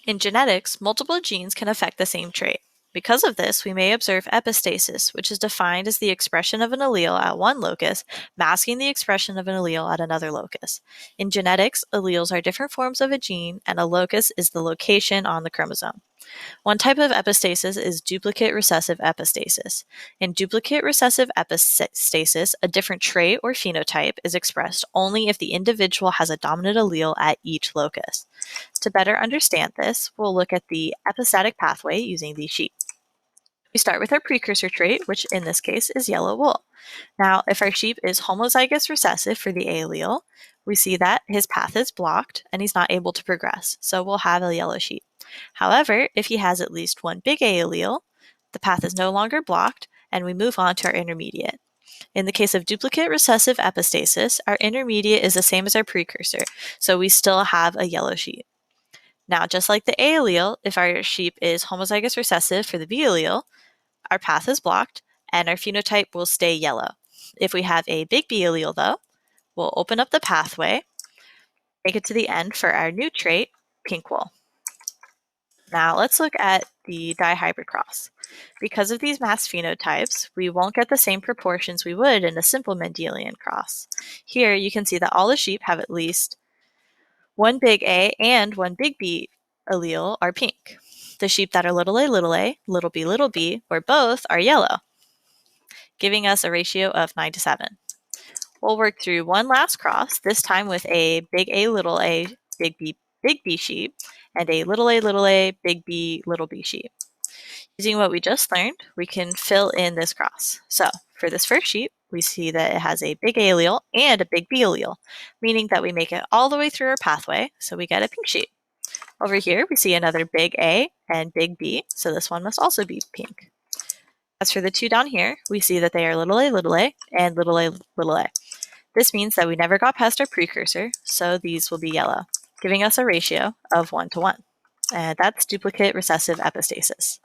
In genetics, multiple genes can affect the same trait. Because of this, we may observe epistasis, which is defined as the expression of an allele at one locus masking the expression of an allele at another locus. In genetics, alleles are different forms of a gene, and a locus is the location on the chromosome. One type of epistasis is duplicate recessive epistasis. In duplicate recessive epistasis, a different trait or phenotype is expressed only if the individual has a dominant allele at each locus. To better understand this, we'll look at the epistatic pathway using these sheets. We start with our precursor trait, which in this case is yellow wool. Now, if our sheep is homozygous recessive for the A allele, we see that his path is blocked and he's not able to progress, so we'll have a yellow sheep. However, if he has at least one big A allele, the path is no longer blocked, and we move on to our intermediate. In the case of duplicate recessive epistasis, our intermediate is the same as our precursor, so we still have a yellow sheep. Now, just like the A allele, if our sheep is homozygous recessive for the B allele, our path is blocked and our phenotype will stay yellow. If we have a big B allele, though, we'll open up the pathway, make it to the end for our new trait, pink wool. Now let's look at the dihybrid cross. Because of these masked phenotypes, we won't get the same proportions we would in a simple Mendelian cross. Here you can see that all the sheep have at least one big A and one big B allele are pink. The sheep that are little b, little b, or both are yellow, giving us a ratio of 9:7. We'll work through one last cross, this time with a, big A, big B sheep, and a, big B, little b sheep. Using what we just learned, we can fill in this cross. So for this first sheep, we see that it has a big A allele and a big B allele, meaning that we make it all the way through our pathway, so we get a pink sheep. Over here, we see another big A and big B, so this one must also be pink. As for the two down here, we see that they are little a, and little a. This means that we never got past our precursor, so these will be yellow, giving us a ratio of 1:1. And that's duplicate recessive epistasis.